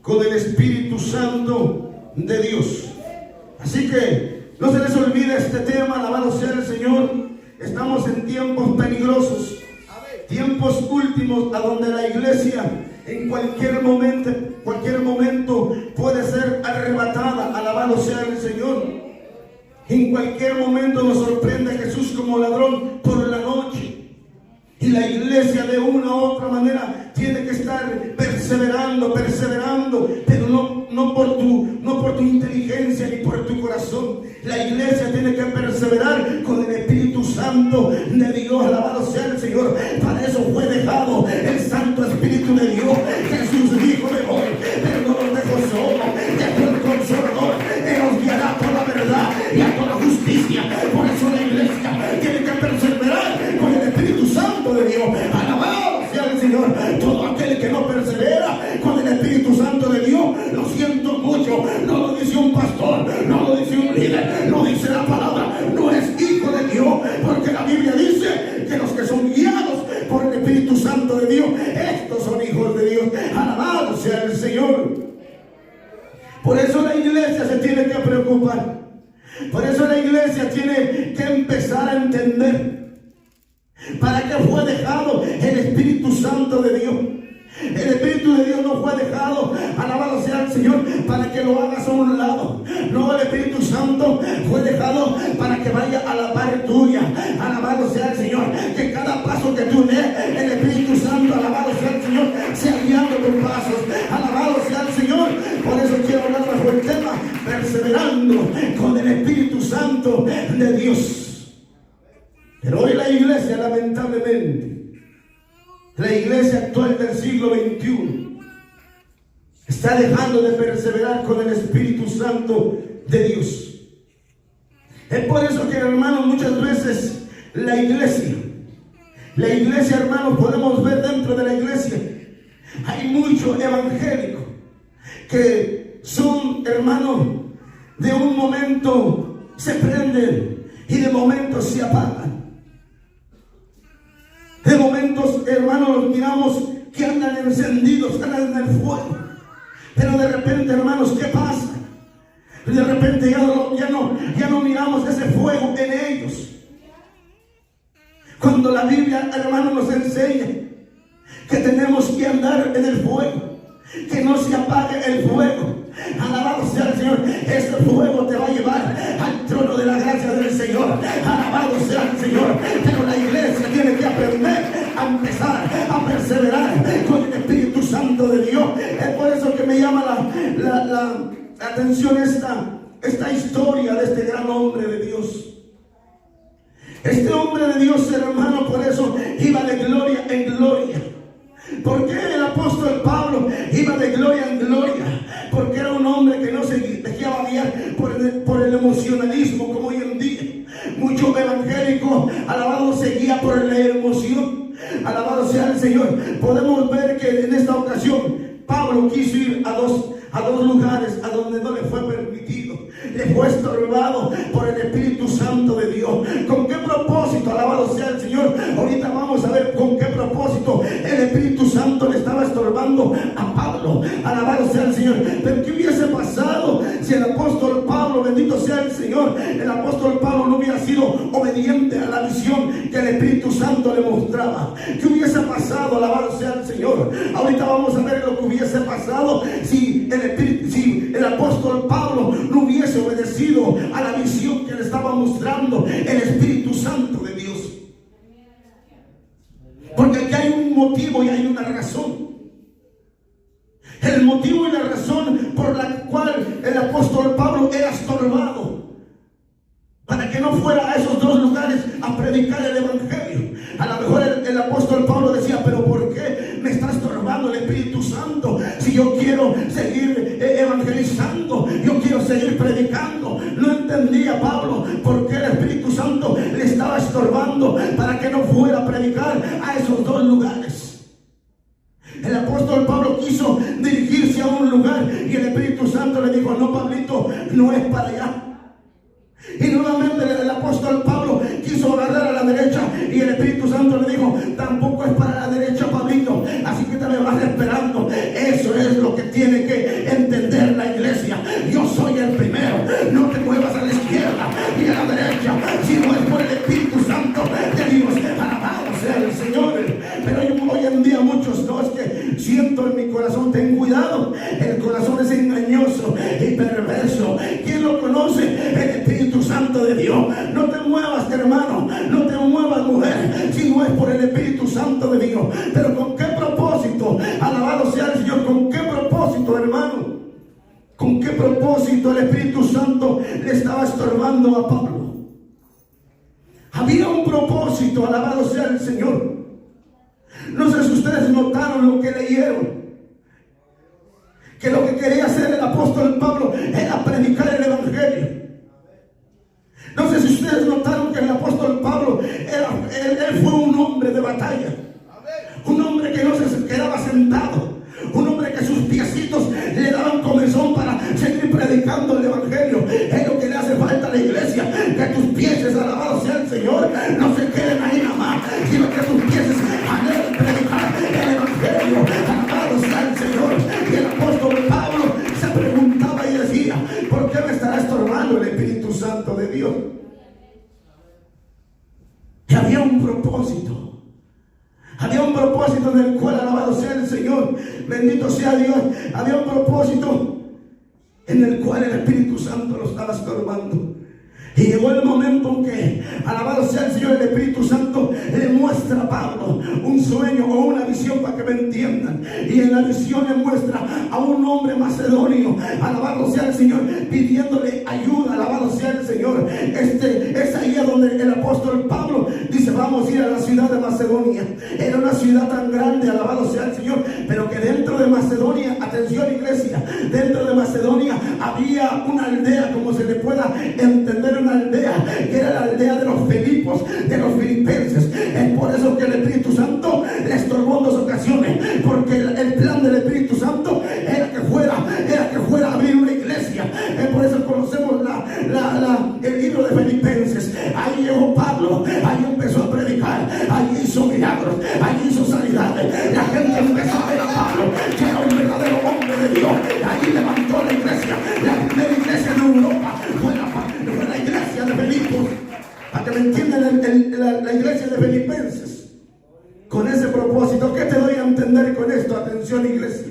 con el Espíritu Santo de Dios. Así que no se les olvide este tema, alabado sea el Señor. Estamos en tiempos peligrosos, tiempos últimos, a donde la iglesia en cualquier momento puede ser arrebatada, alabado sea el Señor. En cualquier momento nos sorprende Jesús como ladrón por la noche. Y la iglesia de una u otra manera tiene que estar perseverando, pero no por tu inteligencia ni por tu corazón. La iglesia tiene que perseverar con el Espíritu Santo de Dios, alabado sea el Señor. Para eso fue dejado el Santo Espíritu de Dios. Jesús dijo: me voy, pero no los dejo solos, dejo el Consolador, Él os guiará a toda verdad y a toda justicia. Por eso la iglesia tiene que perseverar con el Espíritu Santo de Dios. Alabado sea el Señor. Todo aquel que no persevera con el Espíritu Santo de Dios, lo siento mucho, no lo dice un pastor, no lo dice un líder, lo dice la palabra, no es hijo de Dios, porque la Biblia dice que los que son guiados por el Espíritu Santo de Dios, estos son hijos de Dios. Alabado sea el Señor. Por eso la iglesia se tiene que preocupar. Por eso la iglesia tiene que empezar a entender para qué fue dejado el Espíritu Santo de Dios. El Espíritu de Dios no fue dejado, alabado sea el Señor, para que lo hagas a un lado. No, el Espíritu Santo fue dejado para que vaya a la par tuya. Alabado sea el Señor. Que cada paso que tú des, el Espíritu Santo, alabado sea el Señor, sea guiando tus pasos. Alabado sea el Señor. Por eso quiero hablar bajo el tema: perseverando con el Espíritu Santo de Dios. Pero hoy la iglesia, lamentablemente, la iglesia actual del siglo XXI está dejando de perseverar con el Espíritu Santo de Dios. Es por eso que, hermanos, muchas veces la iglesia, hermanos, podemos ver dentro de la iglesia, hay muchos evangélicos que son, hermanos, de un momento se prenden y de momento se apagan. De momentos, hermanos, los miramos que andan encendidos, andan en el fuego. Pero de repente, hermanos, ¿qué pasa? De repente ya no miramos ese fuego en ellos. Cuando la Biblia, hermanos, nos enseña que tenemos que andar en el fuego, que no se apague el fuego. Alabado sea el Señor. Ese fuego te va a llevar al trono de la gracia del Señor. Alabado sea el Señor. Pero la iglesia tiene que aprender a empezar a perseverar con el Espíritu Santo de Dios. Es por eso que me llama la atención esta historia de este gran hombre de Dios. Este hombre de Dios, hermano, por eso iba de gloria en gloria. ¿Por qué el apóstol Pablo iba de gloria en gloria? Porque era un hombre que no se dejaba guiar por el emocionalismo como hoy en día. Muchos evangélicos, alabado, se guía por la emoción. Alabado sea el Señor. Podemos ver que en esta ocasión Pablo quiso ir a dos lugares a donde no le fue permitido. Le fue estorbado por el Espíritu Santo de Dios. ¿Con qué propósito? Alabado sea el Señor. Ahorita vamos a ver con qué propósito el Espíritu Santo le estaba estorbando a Pablo. Alabado sea el Señor. Pero ¿qué hubiese pasado si el apóstol Pablo, bendito sea el Señor, el apóstol Pablo no hubiera sido obediente a la visión que el Espíritu Santo le mostraba? ¿Qué hubiese pasado? Alabado sea el Señor. Ahorita vamos a ver lo que hubiese pasado si el apóstol Pablo no hubiese obedecido a la visión que le estaba mostrando el Espíritu Santo de Dios. Porque aquí hay un motivo y hay una razón. El motivo y la razón por la cual el apóstol Pablo era estorbado para que no fuera a esos dos lugares a predicar el evangelio. A lo mejor el apóstol Pablo decía: pero ¿por qué me está estorbando el Espíritu Santo si yo quiero seguir evangelizando, yo quiero seguir predicando? No entendía Pablo por qué el Espíritu Santo le estaba estorbando para que no fuera a predicar a esos dos lugares. El apóstol Pablo quiso dirigirse a un lugar y el Espíritu Santo le dijo: no, Pablito, no es para allá. Y nuevamente el apóstol Pablo quiso agarrar a la derecha y el Espíritu Santo le dijo: tampoco es para la derecha, Pablito, así que te me vas esperando. Eso es tiene que entender la iglesia. Yo soy el primero. No te muevas a la izquierda y a la derecha, si no es por el Espíritu Santo de Dios. Alabado sea el Señor. Pero hoy en día muchos, no, es que siento en mi corazón. Ten cuidado, el corazón es engañoso y perverso. ¿Quién lo conoce? El Espíritu Santo de Dios. No te muevas, hermano, no te muevas, mujer, si no es por el Espíritu Santo de Dios. Pero ¿con qué propósito? Alabado sea el Señor. ¿Con qué propósito, hermano? ¿Con qué propósito el Espíritu Santo le estaba estorbando a Pablo? Había un propósito, alabado sea el Señor. No sé si ustedes notaron lo que leyeron, que lo que quería hacer el apóstol Pablo era predicar el Evangelio. No sé si ustedes notaron que el apóstol Pablo él fue un hombre de batalla, un hombre que no se quedaba sentado, un hombre que sus piecitos le daban comezón para seguir predicando el Evangelio. Es lo que le hace falta a la iglesia, que tus pies, alabado sea el Señor, no se queden ahí nada más, sino que tus pies anhelen predicar el Evangelio. Alabado sea el Señor. Y el apóstol Pablo se preguntaba y decía: ¿por qué me estará estorbando el Espíritu Santo de Dios? Y había un propósito. Había un propósito en el cual, alabado sea el Señor, bendito sea Dios, había un propósito en el cual el Espíritu Santo lo estaba estorbando. Y llegó el momento en que, alabado sea el Señor, el Espíritu Santo le muestra a Pablo un sueño o una visión, para que me entiendan. Y en la visión le muestra a un hombre macedonio, alabado sea el Señor, pidiéndole ayuda, alabado sea el Señor. Es ahí donde el apóstol Pablo dice: vamos a ir a la ciudad de Macedonia. Era una ciudad tan grande, alabado sea el Señor, pero que dentro de Macedonia, atención iglesia, dentro de Macedonia había una aldea, como se le pueda entender, una aldea que era la aldea de los Filipos, de los filipenses. Es por eso que el Espíritu Santo le estorbó en 2 ocasiones, porque el plan del Espíritu Santo era que fuera a abrir una iglesia. Es por eso conocemos el libro de Filipenses. Ahí llegó Pablo, ahí empezó a predicar, ahí hizo milagros, ahí hizo sanidades. La gente empezó a ver a Pablo, que era un verdadero hombre de Dios. Ahí levantó la iglesia, la primera iglesia de Europa fue la iglesia de Filipos. Para que me entiendan, la iglesia de Filipenses. Con ese propósito, ¿qué te doy a entender con esto? Atención iglesia,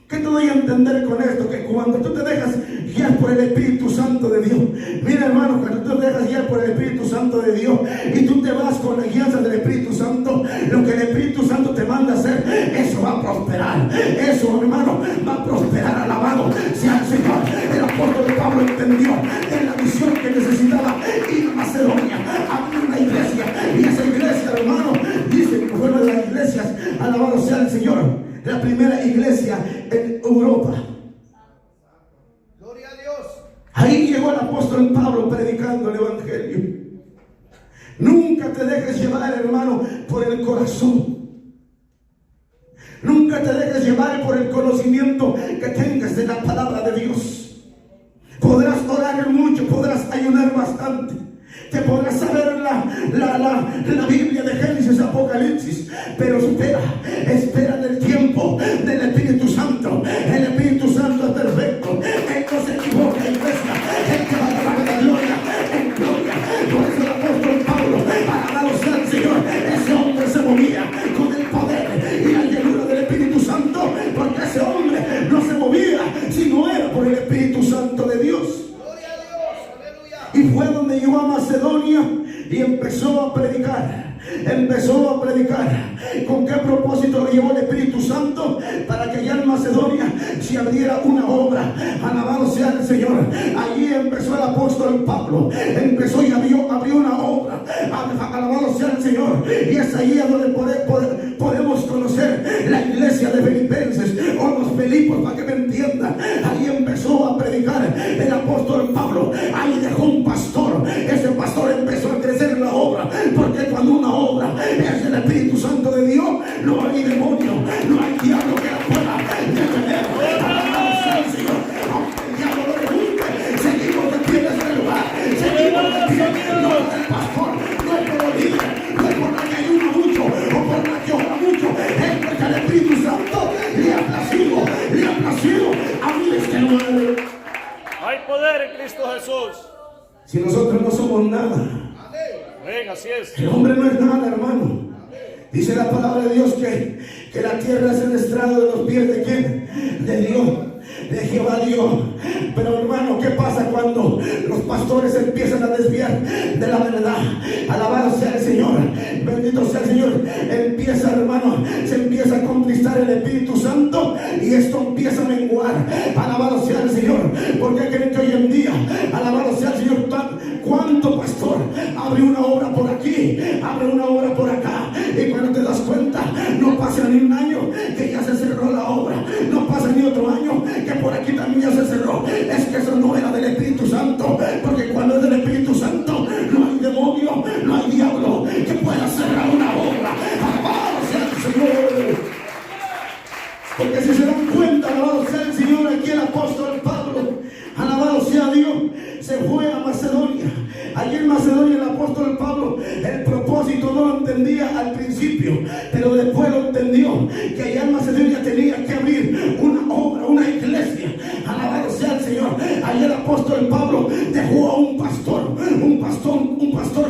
¿qué te doy a entender con esto? Que cuando tú te dejas guiar por el Espíritu Santo de Dios, mira hermano, cuando tú te dejas guiar por el Espíritu Santo de Dios y tú te vas con la guianza del Espíritu Santo, lo que el Espíritu Santo te manda a hacer, eso va a prosperar. Eso, hermano, va a prosperar. Alabado sea el Señor. El apóstol Pablo entendió en la visión que necesitaba ir a Macedonia, abrir una iglesia, y esa iglesia, hermano, dice que fue una de las iglesias, alabado sea el Señor, la primera iglesia en Europa. Gloria a Dios. Ahí llegó el apóstol Pablo predicando el Evangelio. Nunca te dejes llevar, hermano, por el corazón. Nunca te dejes llevar por el conocimiento que tengas de la palabra de Dios. Podrás orar mucho, podrás ayudar bastante, te podrás saber la Biblia de Génesis, Apocalipsis, pero espera del tiempo del Espíritu Santo. El Espíritu Santo es perfecto, Él no se equivoca, iglesia. Él te va a dar de gloria en gloria. Por eso el apóstol Pablo, alabado sea el Señor, ese hombre se movía con el poder y la llenura del Espíritu Santo, porque ese hombre no se movía si no era por el Espíritu Santo de Dios. Y fue donde llegó a Macedonia y empezó a predicar. ¿Con qué propósito lo llevó el Espíritu Santo? Para que allá en Macedonia se abriera una obra. Alabado sea el Señor. Allí empezó el apóstol Pablo. Empezó y abrió una obra. Alabado sea el Señor. Y es ahí donde podemos conocer la iglesia de Filipenses, o los Filipos, para que me entiendan. Ahí empezó a predicar el apóstol Pablo. Ahí dejó un pastor. Ese pastor empezó a crecer en la obra, porque cuando una obra es el Espíritu Santo de Dios, no hay demonio, no hay diablo que la pueda detener. Alabado sea el Señor. Aunque el diablo no le guste, seguimos de pie en este lugar, seguimos de pie. No es el pastor, no es por los líderes, no es por la que ayuda mucho o por la que ora mucho, es porque el Espíritu Santo le ha placido nacido a miles de lugares. Hay poder en Cristo Jesús. Si nosotros no somos nada, Amén, así es. el hombre no es nada, hermano. Dice la palabra de Dios que la tierra es el estrado de los pies de ¿quién? De Dios, de Jehová Dios. Pero hermano, ¿qué pasa cuando los pastores empiezan a desviar de la verdad? Alabado sea el Señor, bendito sea el Señor. Empieza, hermano, se empieza a contristar el Espíritu Santo y esto empieza a menguar. Alabado sea el Señor. Porque creen que hoy en día, alabado sea el Señor, ¿cuánto pastor abre una obra por aquí, abre una obra por acá? Y cuando te das cuenta, no pasa ni un año que ya se cerró la obra, no pasa ni otro año que por aquí también ya se cerró. Es que eso no era del Espíritu Santo, porque cuando es del Espíritu Santo no hay demonio, no hay diablo que pueda cerrar una obra. Alabado sea el Señor. Porque si se dan cuenta, alabado sea el Señor, aquí el apóstol Pablo, alabado sea Dios, se fue a Macedonia. Allí en Macedonia el apóstol Pablo el propósito no lo entendía al principio, pero después lo entendió, que allá en Macedonia tenía que abrir una obra, una iglesia. Alabado sea el Señor. Allí el apóstol Pablo dejó a un pastor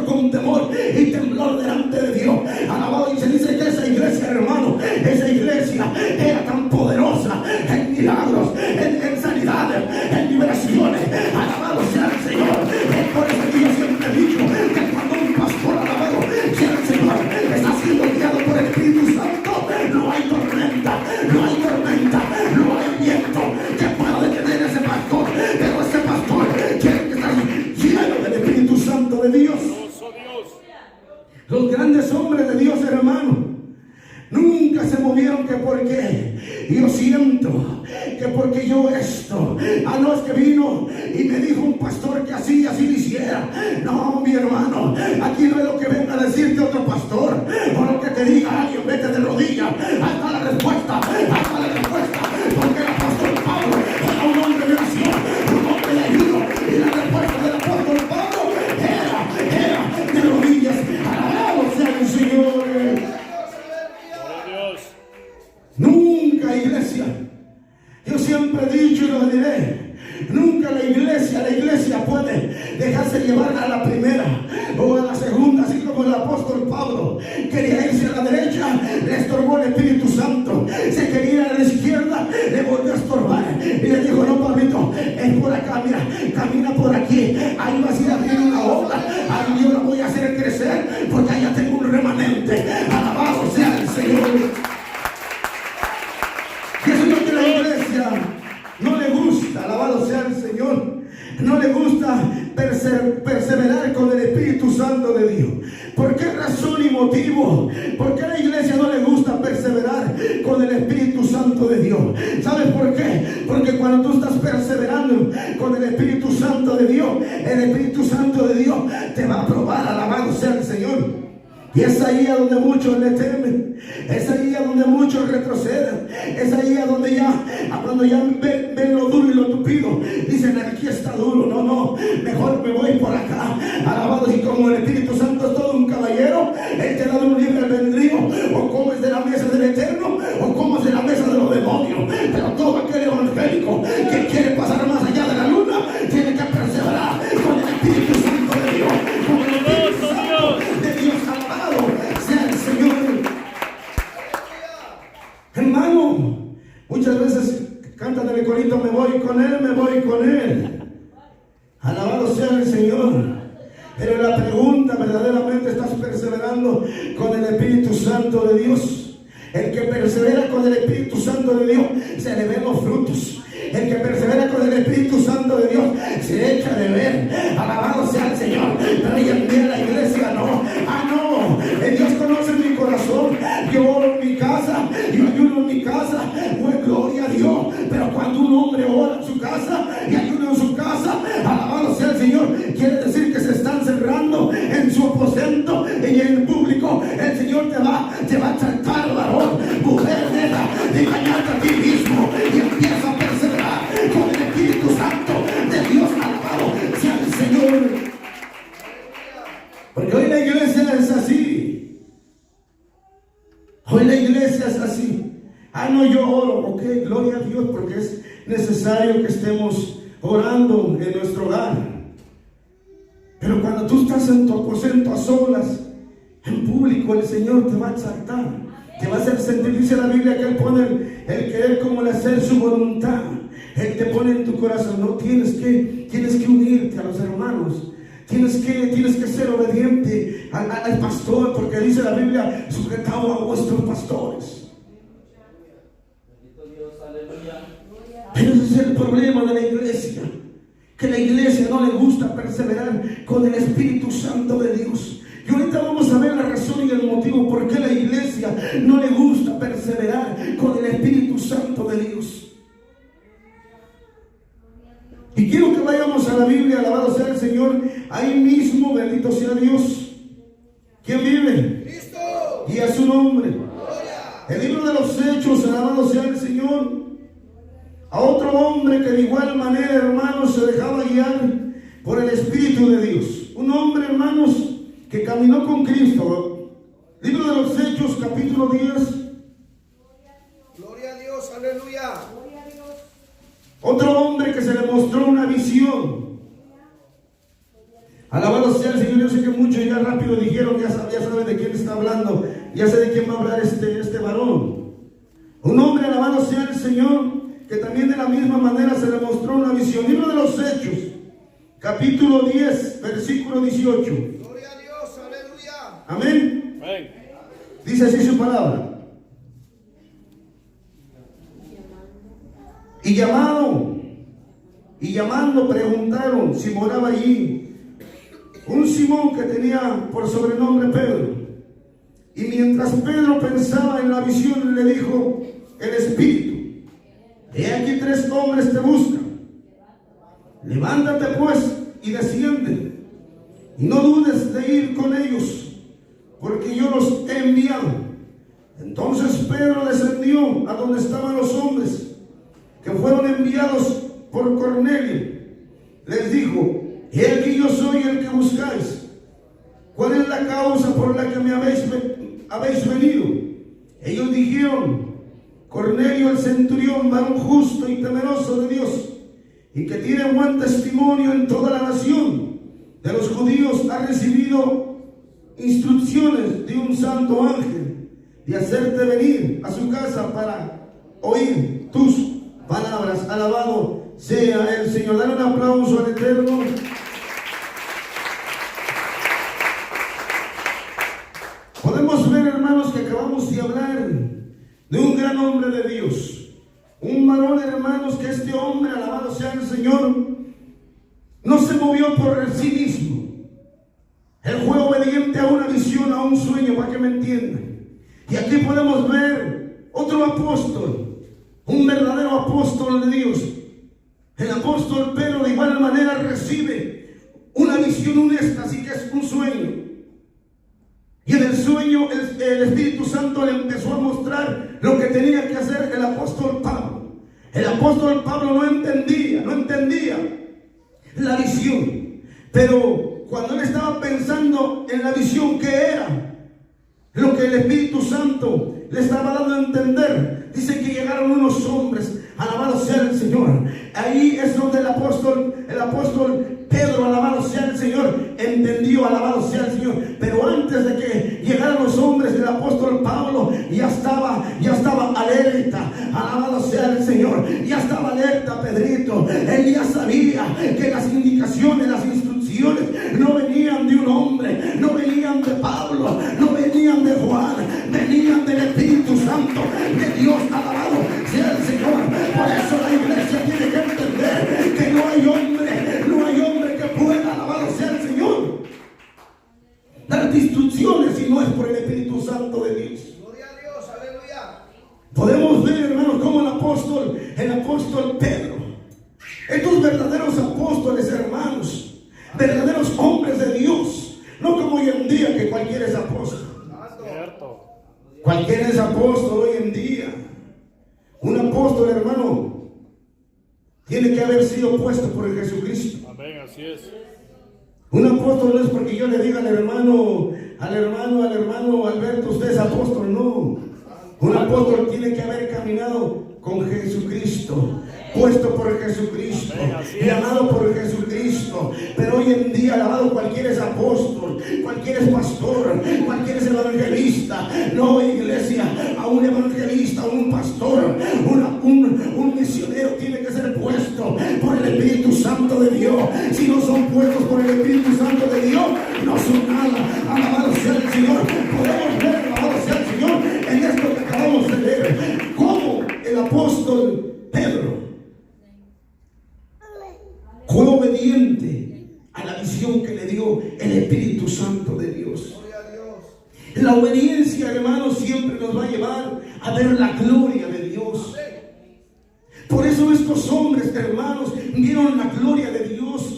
con temor y temblor delante de Dios. Alabado, y se dice que esa iglesia, hermano, esa iglesia era tan poderosa en milagros, en sanidades, en liberaciones. Alabado sea el Señor. Es por eso que yo siempre he dicho que cuando un pastor, alabado sea el Señor, está siendo guiado por el Espíritu Santo, no hay tormenta, no hay tormenta, no hay viento que pueda detener a ese pastor. Pero ese pastor tiene que estar lleno del Espíritu Santo de Dios. Los grandes hombres de Dios, hermano, nunca se movieron que porque yo siento, que porque yo esto. No, es que vino y me dijo un pastor que así lo hiciera. No, mi hermano, aquí no es lo que venga a decirte otro pastor o lo que te diga alguien, vete de rodillas. Hasta la respuesta, porque el apóstol Pablo era un hombre de oración, un hombre de ayuno, y la respuesta del apóstol Pablo era de rodillas. Alabado sea el Señor. Nunca, iglesia, yo siempre he dicho y lo diré, nunca la iglesia puede dejarse llevar a la primera o a la segunda, así como el apóstol Pablo quería irse a la derecha, le estorbó el Espíritu Santo. Se quería ir a la izquierda, le volvió a estorbar y le dijo: no, Pablito, es por acá, mira, camina por aquí, ahí vas a ir a abrir una obra, ahí yo la voy a hacer crecer, porque allá tengo un remanente. Alabado sea el Señor. Y eso es lo que la iglesia no le gusta. Alabado sea el Señor. No le gusta perseverar con el Espíritu Santo de Dios. ¿Por qué razón y motivo? ¿Por qué a la iglesia no le gusta perseverar con el Espíritu Santo de Dios? ¿Sabes por qué? Porque cuando tú estás perseverando con el Espíritu Santo de Dios, el Espíritu Santo de Dios te va a probar. Alabado sea el Señor. Y es ahí a donde muchos le temen, es ahí a donde muchos retroceden, es ahí a donde cuando ya ven lo duro y lo tupido, dicen: aquí está duro, no, mejor me voy por acá. Alabado. Y como el Espíritu Santo es todo un caballero, Él te da un libre albedrío: o comes de la mesa del Eterno o comes de la mesa de los demonios. Pero todo aquel evangélico que quiere pasar más allá de la luna tiene que perseverar con el Espíritu Santo de Dios, con el Espíritu Santo de Dios. Sea el Señor. Hermano, muchas veces cantan el corito: me voy con Él. Alabado sea el Señor. Pero la pregunta, ¿verdaderamente estás perseverando con el Espíritu Santo de Dios? El que persevera con el Espíritu Santo de Dios se le ven los frutos. El que persevera con el Espíritu Santo de Dios se echa de ver. Alabado sea el Señor. Pero hoy en día la iglesia no. Dios conoce mi corazón. Yo oro en mi casa, yo ayuno en mi casa. Pues gloria a Dios. Pero cuando un hombre ora en su casa y ayuna en su casa, alabado sea el Señor, quiere decir que se están cerrando en su aposento y en el público. El Señor te va a tratar, varón, mujer, deja de engañarte a ti mismo y empieza a perseverar con el Espíritu Santo de Dios. Alabado sea el Señor. Porque hoy la iglesia es así. Hoy la iglesia es así. No, yo oro, ok, gloria a Dios, porque es necesario que estemos orando en nuestro hogar. Pero cuando tú estás en tu aposento a solas, en público, el Señor te va a exaltar, te va a hacer sentir. Dice la Biblia que Él pone el querer como el hacer su voluntad. Él te pone en tu corazón. No tienes que unirte a los hermanos. Tienes que ser obediente al pastor, porque dice la Biblia: sujetaos a vuestros pastores. Pero ese es el problema de la iglesia, que la iglesia no le gusta perseverar con el Espíritu Santo de Dios. Y ahorita vamos a ver la razón y el motivo por qué la iglesia no le gusta perseverar con el Espíritu Santo de Dios. Y quiero que vayamos a la Biblia, alabado sea el Señor, ahí mismo, bendito sea Dios. ¿Quién vive? Cristo. Y a su nombre. Gloria. El libro de los Hechos, alabado sea el Señor. A otro hombre que de igual manera, hermanos, se dejaba guiar por el Espíritu de Dios. Un hombre, hermanos, que caminó con Cristo. Libro de los Hechos, capítulo 10. Gloria a Dios, aleluya. Otro hombre que se le mostró una visión. Alabado sea el Señor. Yo sé que muchos ya rápido dijeron, ya saben de quién está hablando, ya sé de quién va a hablar este varón. Un hombre, alabado sea el Señor, que también de la misma manera se le mostró una visión. Libro de los Hechos, capítulo 10, versículo 18. Gloria a Dios, aleluya. Amén. Amén. Dice así su palabra. Y llamando preguntaron si moraba allí un Simón que tenía por sobrenombre Pedro. Y mientras Pedro pensaba en la visión, le dijo el Espíritu: he aquí 3 hombres te buscan. Levántate pues y desciende, y no dudes de ir con ellos, porque yo los he enviado. Entonces Pedro descendió a donde estaban los hombres que fueron enviados por Cornelio. Les dijo: he aquí yo soy el que buscáis. ¿Cuál es la causa por la que me habéis venido? Ellos dijeron: Cornelio el centurión, varón justo y temeroso de Dios, y que tiene buen testimonio en toda la nación de los judíos, ha recibido instrucciones de un santo ángel de hacerte venir a su casa para oír tus palabras. Alabado sea el Señor. Dale un aplauso al Eterno. Podemos ver, hermanos, que acabamos de hablar de un gran hombre de Dios, un varón, hermanos, que este hombre, alabado sea el Señor, no se movió por sí mismo. Él fue obediente a una visión, a un sueño, para que me entiendan. Y aquí podemos ver otro apóstol, un verdadero apóstol de Dios. El apóstol Pedro de igual manera recibe una visión, un éxtasis, que es un sueño. Y en el sueño el Espíritu Santo le empezó a mostrar lo que tenía que hacer el apóstol Pablo. El apóstol Pablo no entendía la visión. Pero cuando él estaba pensando en la visión, que era lo que el Espíritu Santo le estaba dando a entender, dice que llegaron unos hombres, alabado sea el Señor. Ahí es donde el apóstol Pedro, alabado sea el Señor, entendió, alabado sea el Señor. Pero antes de que llegaran los hombres, el apóstol Pablo ya estaba alerta, alabado sea el Señor. Ya estaba alerta Pedrito. Él ya sabía que las indicaciones, las instrucciones no venían de un hombre, no venían de Pablo, no venían de Juan, venían del Espíritu Santo de Dios. Alabado sea el Señor. Por eso la iglesia tiene que entender que no hay hombre que pueda, alabado sea el Señor, darte instrucciones si no es por el Espíritu Santo de Dios. Gloria a Dios, aleluya. Podemos ver, hermanos, como el apóstol Pedro, estos verdaderos apóstoles, hermanos, verdaderos hombres de Dios, no como hoy en día que cualquiera es apóstol. Cierto. Cualquiera es apóstol hoy en día. Un apóstol, hermano, tiene que haber sido puesto por el Jesucristo. Amén, así es. Un apóstol no es porque yo le diga al hermano Alberto, usted es apóstol, no. Un apóstol tiene que haber caminado con Jesucristo. puesto por Jesucristo, llamado por Jesucristo. Pero hoy en día, alabado, cualquiera es apóstol, cualquiera es pastor, cualquiera es evangelista. No, iglesia, a un evangelista, a un pastor, un misionero tiene que ser puesto por el Espíritu Santo de Dios. Si no son puestos por el Espíritu Santo de Dios, no son nada. Alabado sea el Señor. Podemos ver, alabado sea el Señor, en esto que acabamos de leer, cómo el apóstol Pedro fue obediente a la visión que le dio el Espíritu Santo de Dios. La obediencia, hermanos, siempre nos va a llevar a ver la gloria de Dios. Por eso estos hombres, hermanos, vieron la gloria de Dios.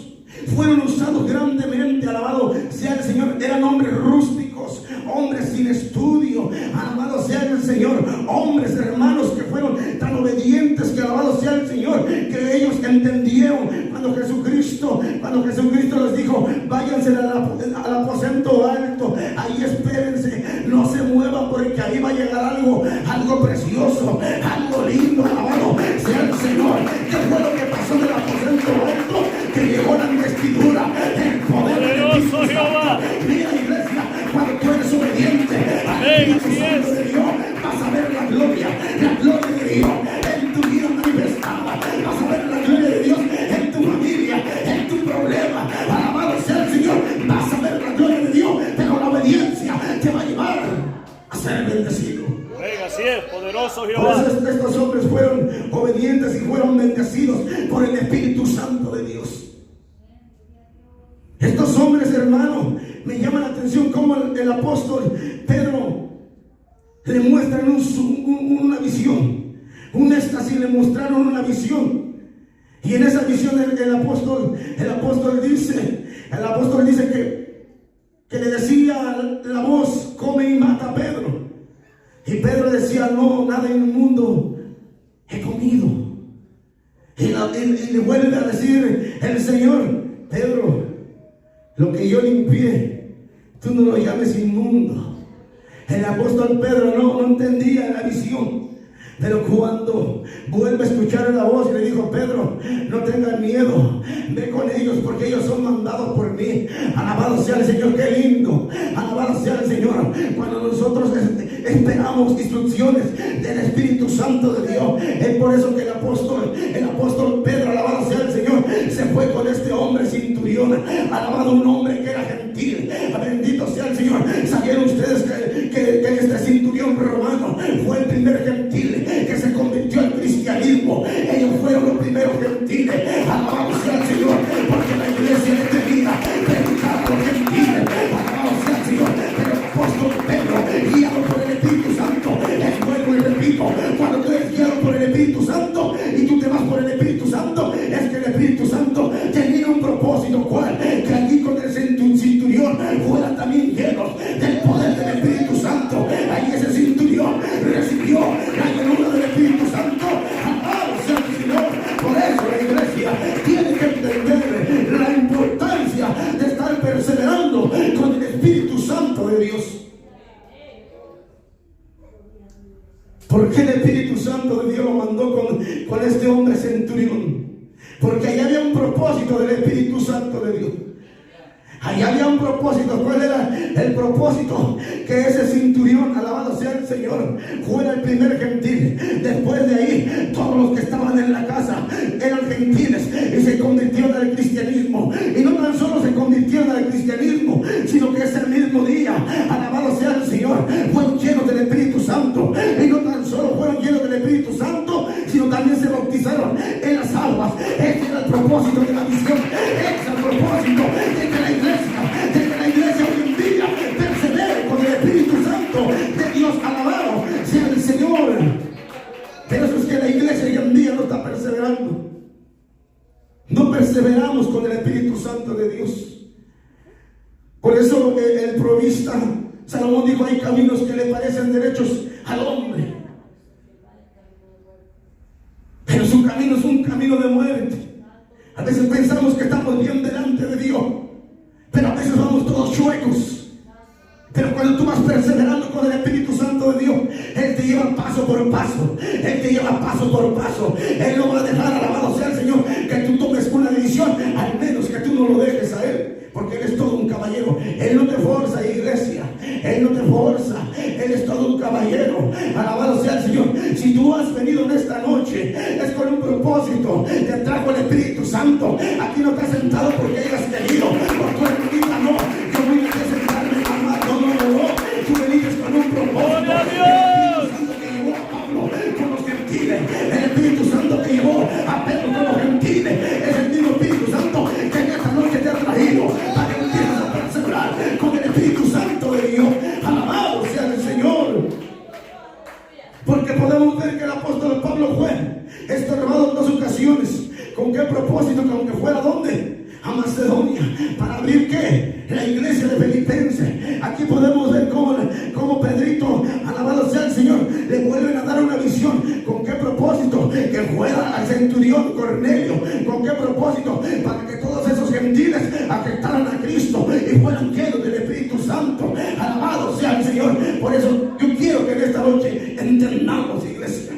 Fueron usados grandemente, alabado sea el Señor. Eran hombres rústicos, hombres sin estudio, alabado sea el Señor. Hombres, hermanos, que fueron tan obedientes, que alabado sea el Señor, que ellos entendieron cuando Jesucristo les dijo: váyanse al aposento alto, ahí espérense, no se muevan, porque ahí va a llegar algo precioso, algo lindo. Alabado sea el Señor. ¿Qué fue lo que pasó en el aposento alto? Que llegó la investidura, el poder del Espíritu Santo. Mira, iglesia, cuando tú eres obediente al Espíritu Santo de Dios, vas a ver la gloria de Dios en tu vida manifestada. Vas a ver la gloria de Dios en tu familia, en tu problema. Alabado sea el Señor. Vas a ver la gloria de Dios, pero la obediencia te va a llevar a ser bendecido. Así es, poderoso Por Jehová. eso estos hombres fueron obedientes y fueron bendecidos por el Espíritu Santo de Dios. Estos hombres, hermanos, me llaman la atención como el apóstol Pedro le muestran una visión, un éxtasis, le mostraron una visión. Y en esa visión el apóstol dice que le decía la voz: come y mata a Pedro. Y Pedro decía: no, nada inmundo he comido. Y le vuelve a decir el Señor: Pedro, lo que yo limpié, tú no lo llames inmundo. El apóstol Pedro no entendía la visión. Pero cuando vuelve a escuchar la voz y le dijo: Pedro, no tengas miedo, ve con ellos, porque ellos son mandados por mí. Alabado sea el Señor. Qué lindo, alabado sea el Señor, cuando nosotros esperamos instrucciones del Espíritu Santo de Dios. Es por eso que el apóstol Pedro, alabado sea el Señor, se fue con este hombre centurión. Alabado, un hombre que era gentil. Bendito sea el Señor. ¿Sabían ustedes que este centurión romano fue el primer gentil que se convirtió al cristianismo? Ellos fueron los primeros gentiles. Alabado sea el Señor, porque la iglesia de este día predicaba a los gentiles. Alabado sea el Señor. Pero el apóstol Pedro, guiado por el Espíritu Santo, es vuelvo y repito, cuando tú eres guiado por el Espíritu Santo y tú te vas por el Espíritu Santo, es que el Espíritu Santo tenía un propósito. ¿Cuál? Que allí con el centurión fueran también llenos del poder del Espíritu Santo. Ahí ese centurión recibió la llenura del Espíritu Santo. Alabado sea el Señor. Por eso la iglesia tiene que entender la importancia de estar perseverando con el Espíritu Santo de Dios. ¿Por qué el Espíritu Santo de Dios lo mandó con este hombre centurión? Porque ahí había un propósito del Espíritu Santo de Dios. Ahí había un propósito. ¿Cuál era el propósito? Que ese centurión, alabado sea el Señor, fuera el primer gentil. Después de ahí, todos los que estaban en la casa eran gentiles y se convirtieron al cristianismo. Y no tan solo se convirtieron al cristianismo, sino que ese mismo día, alabado sea el Señor, fueron llenos del Espíritu Santo. Y no tan solo fueron llenos del Espíritu Santo, sino también se bautizaron en las aguas. Este era el propósito de la visión. Este es el propósito de que la iglesia hoy en día persevere con el Espíritu Santo de Dios. Alabado sea el Señor. Pero eso es que la iglesia hoy en día no está perseverando. No perseveramos con el Espíritu Santo de Dios. Por eso el provista Salomón dijo: hay caminos que le parecen derechos al hombre, pero su camino es un camino de muerte. A veces pensamos que estamos bien delante de Dios, pero a veces vamos todos chuecos. Pero cuando tú vas perseverando con el Espíritu Santo de Dios, Él te lleva paso paso por paso. Él te lleva paso por paso. Él no va a dejar, alabado sea el Señor, que tú tomes una decisión, al menos que tú no lo dejes a Él. Porque Él es todo un caballero. Él no te forza, iglesia. Él no te forza. Él es todo un caballero. Alabado sea el Señor. Si tú has venido en esta noche, es con un propósito. Te trajo el Espíritu Santo. Aquí no te has sentado porque hayas querido. Por tu hermanita, no. Yo vine a sentarme, mamá. No. Tú veniste con un propósito. El Espíritu Santo que llevó a Pedro con los gentiles es el mismo Espíritu Santo que en esta noche te ha traído para que empieces a perseverar con el Espíritu Santo de Dios. Alabado sea el Señor. Porque podemos ver que el apóstol Pablo fue estornado en 2 ocasiones. ¿Con qué propósito? Que aunque fuera ¿dónde? A Macedonia, para abrir ¿qué? La iglesia de Filipenses. Aquí podemos ver cómo Pedrito, alabado sea el Señor, le vuelven a dar una visión. ¿Con qué propósito? Que fuera al centurión Cornelio. ¿Con qué propósito? Para que todos esos gentiles aceptaran a Cristo y fueran llenos del Espíritu Santo. Alabado sea el Señor. Por eso yo quiero que en esta noche entendamos, iglesia.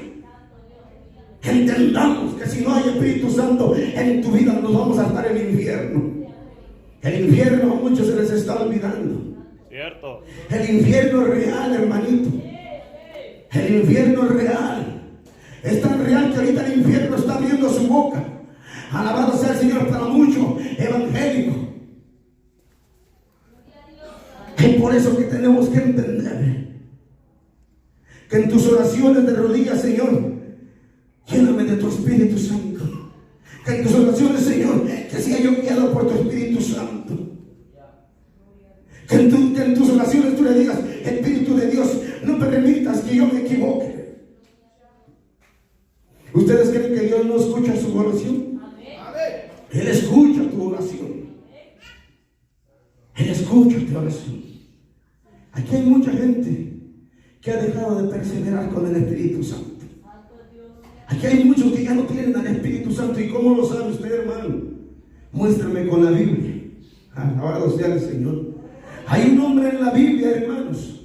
Entendamos que si no hay Espíritu Santo en tu vida, nos vamos a estar en el infierno. El infierno a muchos se les está olvidando. Cierto. El infierno es real, hermanito. El infierno es real. Es tan real que ahorita el infierno está abriendo su boca. Alabado sea el Señor para muchos evangélicos. Y por eso que tenemos que entender que en tus oraciones de rodillas, Señor, lléname de tu Espíritu Santo. Que en tus oraciones, Señor, que sea yo guiado por tu Espíritu Santo. Que en tus oraciones tú le digas: Espíritu de Dios, no permitas que yo me equivoque. ¿Ustedes creen que Dios no escucha su oración? Él escucha tu oración. Él escucha tu oración. Aquí hay mucha gente que ha dejado de perseverar con el Espíritu Santo. Aquí hay muchos que ya no tienen al Espíritu Santo. ¿Y cómo lo sabe usted, hermano? Muéstrame con la Biblia. Alabado sea el Señor. Hay un hombre en la Biblia, hermanos,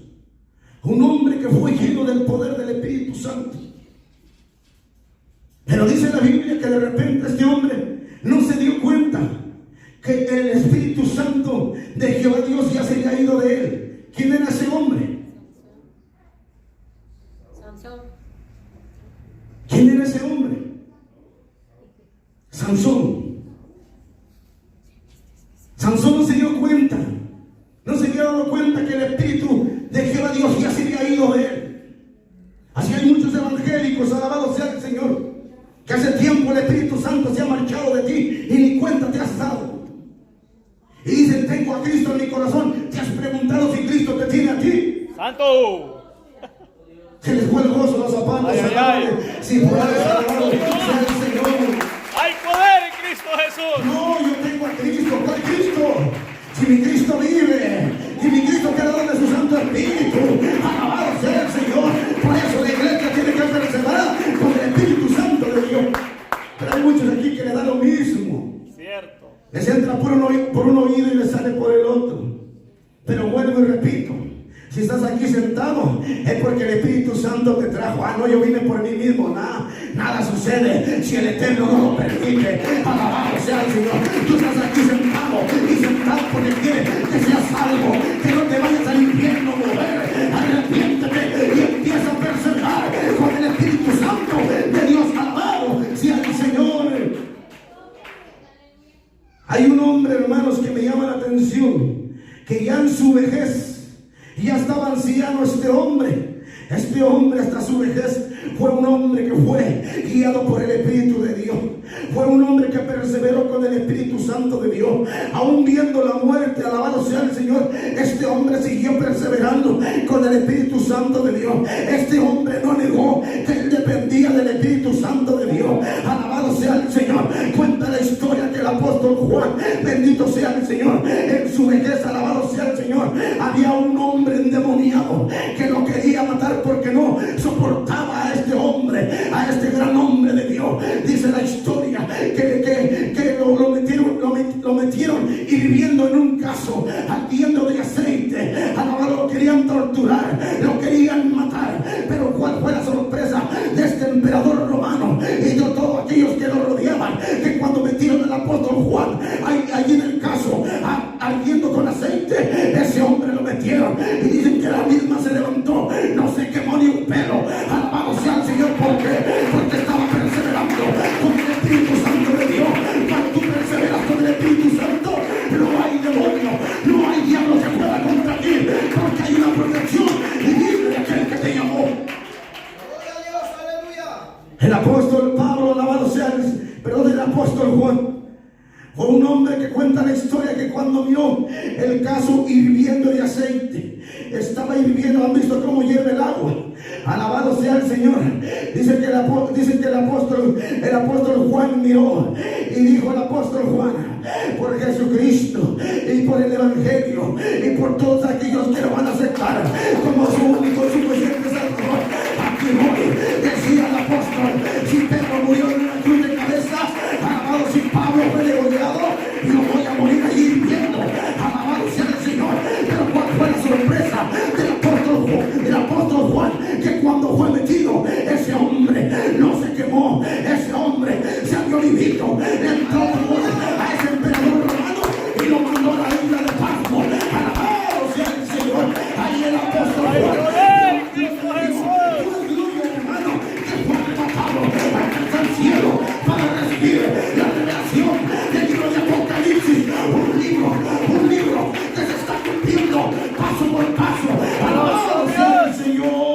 un hombre que fue lleno del poder del Espíritu Santo. Pero dice la Biblia que de repente este hombre no se dio cuenta que el Espíritu Santo de Jehová Dios ya se había ido de él. ¿Quién era ese hombre? Sansón. ¿Quién era ese hombre? Sansón. Sansón no se dio cuenta. No se había dado cuenta que el Espíritu de Jehová Dios ya se había ido de él. Así hay muchos evangélicos, alabado sea el Señor, que hace tiempo el Espíritu Santo se ha marchado de ti y ni cuenta te has dado. Y dicen: tengo a Cristo en mi corazón. ¿Te has preguntado si Cristo te tiene a ti? ¡Santo! Se les fue el gozo a los zapatos. Si fuera alabado sea el Señor. ¡Hay poder en Cristo Jesús! No, yo tengo a Cristo. ¿Cuál Cristo? Si mi Cristo vive, y mi Cristo queda donde su Santo Espíritu. Alabado sea el Señor. Por eso la iglesia tiene que perseverar con el Espíritu Santo de Dios. Pero hay muchos aquí que le da lo mismo. Cierto. Les entra por un oído y les sale por el otro. Pero vuelvo y repito: si estás aquí sentado, es porque el Espíritu Santo te trajo. No, yo vine por mí mismo. Nada sucede si el Eterno no lo permite. Alabado sea el Señor. Tú estás aquí sentado y sentado porque quiere que seas salvo, que no te vayas al infierno, mujer. Arrepiéntete y empieza a perseverar con el Espíritu Santo de Dios. Alabado sea el Señor. Hay un hombre, hermanos, que me llama la atención, que ya en su vejez, ya estaba anciano este hombre. Este hombre hasta su vejez fue un hombre que fue guiado por el Espíritu de Dios. Fue un hombre que perseveró con el Espíritu Santo de Dios. Aún viendo la muerte, alabado sea el Señor, este hombre siguió perseverando con el Espíritu Santo de Dios. Este hombre no negó que él dependía del Espíritu Santo de Dios. Alabado sea el Señor. Cuenta la historia que el apóstol Juan, bendito sea el Señor, en su vejez, alabado sea el Señor, había un hombre endemoniado que lo quería matar porque no soportaba a este hombre, a este gran hombre de Dios. Dice la historia que lo metieron hirviendo en un caso, ardiendo de aceite. Alabado, lo querían torturar, lo querían matar. Pero ¿cuál fue la sorpresa? apóstol Juan fue un hombre que cuenta la historia que cuando vio el caso hirviendo de aceite, estaba hirviendo. ¿Han visto cómo hierve el agua? Alabado sea el Señor. Dice que el apóstol Juan miró y dijo al apóstol Juan: por Jesucristo y por el Evangelio y por todos aquellos que lo van a aceptar como su único suficiente Salvador, aquí voy. Decía el apóstol: si Pedro murió en una cruz de cabeza, alabado, si Pablo fue degollado, yo voy a morir allí hirviendo. Alabado sea el Señor. Pero ¿cuál fue la sorpresa del apóstol Juan? Que cuando fue metido, ese hombre no se quemó, ese hombre se había vivido, entró a ese emperador romano y lo mandó a la isla de Pasmo. Alabado sea el Señor. Ahí el apóstol Juan, hermano, que fue arrebatado hasta el cielo para recibir la revelación del libro de Apocalipsis, un libro que se está cumpliendo paso por paso. Alabado sea el Señor.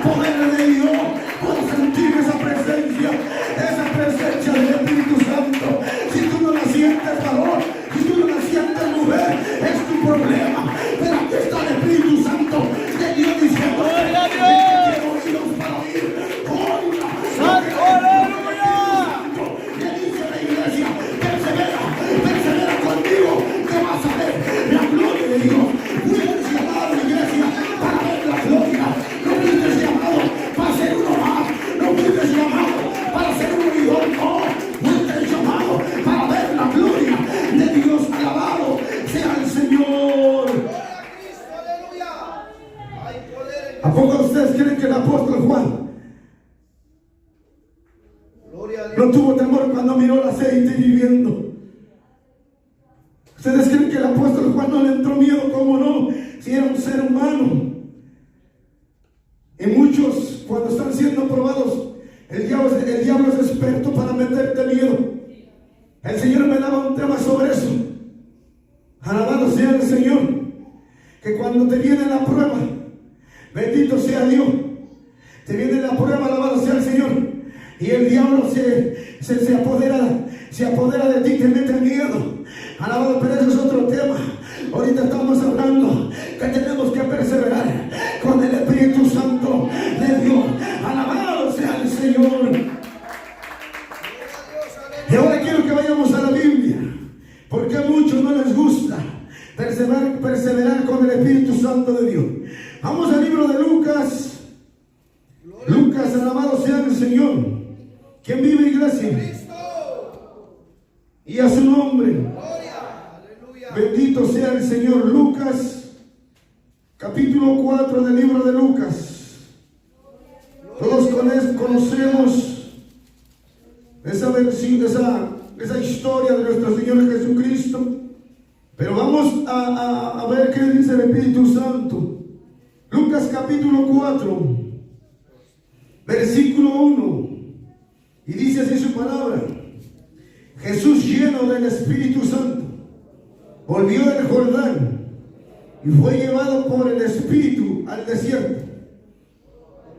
Poder de Dios, puedo sentir esa presencia del Espíritu Santo. Si tú no la sientes, varón, si tú no la sientes, mujer, es tu problema. Pero aquí está el Espíritu Santo de Dios diciendo: ¡Gloria a Dios! Quiero oídos para oír. Le dice a la iglesia: persevera conmigo, que vas a ver la gloria de Dios. Fuiste llamado, iglesia, para ver la gloria. No fuiste llamado para ser uno más. No fuiste llamado para ser un oidor. No, fuiste llamado para ver la gloria de Dios. Alabado sea el Señor. ¿A poco ustedes creen que el apóstol Juan no tuvo temor cuando miró el aceite hirviendo? ¿Ustedes creen que el apóstol Juan no le entró miedo? ¿Cómo no? Si era un ser humano. Y muchos, cuando están siendo probados, el diablo es experto para meterte miedo. El Señor me daba un tema sobre eso. Alabado sea el Señor. Que cuando te viene la prueba, bendito sea Dios, te viene la prueba, alabado sea el Señor, y el diablo se apodera de ti, te mete miedo. Alabado, pero eso es otro tema. Ahorita estamos hablando que tenemos que perseverar con el Espíritu Santo de Dios. Alabado sea el Señor. Y ahora quiero que vayamos a la Biblia, porque a muchos no les gusta perseverar con el Espíritu Santo de Dios. Vamos al libro de Lucas. Lucas, alabado sea el Señor. ¿Quién vive, iglesia? Y a su nombre. Bendito sea el Señor. Lucas, capítulo 4 del libro de Lucas. Todos conocemos esa historia de nuestro Señor Jesucristo. Pero vamos a ver qué dice el Espíritu Santo. Lucas capítulo 4, versículo 1. Y dice así su palabra: Jesús, lleno del Espíritu Santo, volvió del Jordán y fue llevado por el Espíritu al desierto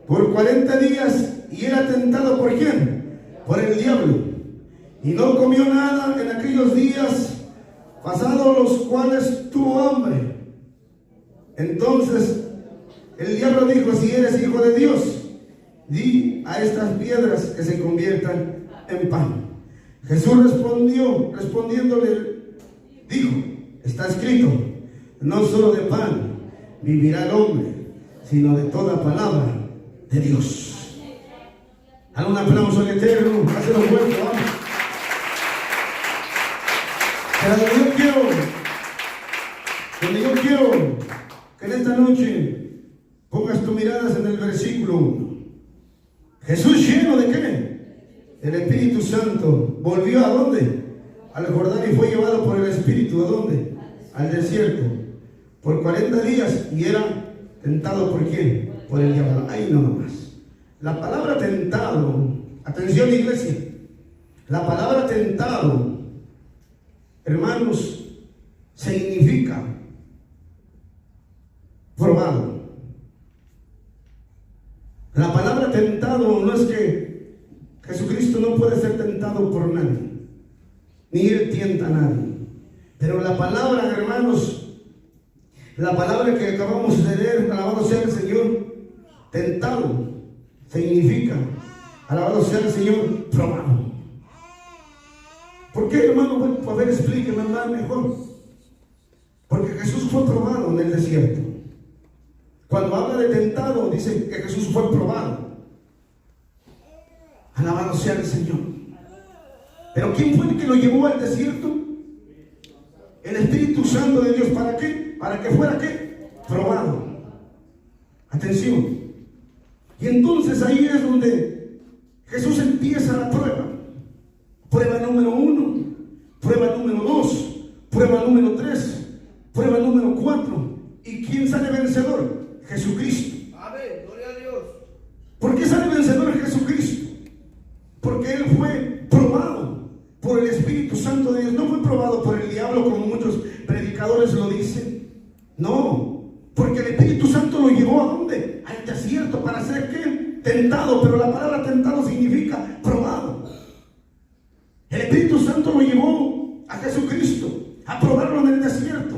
por 40 días, y era tentado ¿por quién? Por el diablo. Y no comió nada en aquellos días, pasados los cuales tuvo hambre. Entonces el diablo dijo: si eres hijo de Dios, di a estas piedras que se conviertan en pan. Jesús respondiéndole, dijo: está escrito, no solo de pan vivirá el hombre, sino de toda palabra de Dios. Haga un aplauso al Eterno, hazlo fuerte, vamos. Pero yo quiero que en esta noche pongas tus miradas en el versículo 1. Jesús, lleno de ¿qué? El Espíritu Santo, volvió ¿a dónde? Al Jordán, y fue llevado por el Espíritu ¿a dónde? Al desierto por 40 días, y era tentado ¿por quién? Por el diablo. Ahí no más. La palabra tentado, atención iglesia, la palabra tentado, hermanos, significa probado. La palabra tentado no es que Jesucristo no puede ser tentado por nadie, ni Él tienta a nadie. Pero la palabra, hermanos, la palabra que acabamos de leer, alabado sea el Señor, tentado, significa, alabado sea el Señor, probado. ¿Por qué, hermano? Bueno, a ver, explíqueme más mejor. Porque Jesús fue probado en el desierto. Cuando habla de tentado, dice que Jesús fue probado. Alabado sea el Señor. Pero ¿quién fue el que lo llevó al desierto? El Espíritu Santo de Dios. ¿Para qué? Para que fuera ¿qué? Probado. Atención. Y entonces ahí es donde Jesús empieza la prueba. Prueba número 1, prueba número 2, prueba número 3, prueba número 4. ¿Y quién sale vencedor? Jesucristo. Amén, gloria a Dios. ¿Por qué sale vencedor Jesucristo? Porque Él fue probado por el Espíritu Santo de Dios. No fue probado por el diablo como muchos predicadores lo dicen. No, porque el Espíritu Santo lo llevó ¿a dónde? Al desierto para ser ¿qué? Tentado. Pero la palabra tentado significa probado. El Espíritu Santo lo llevó a Jesucristo a probarlo en el desierto.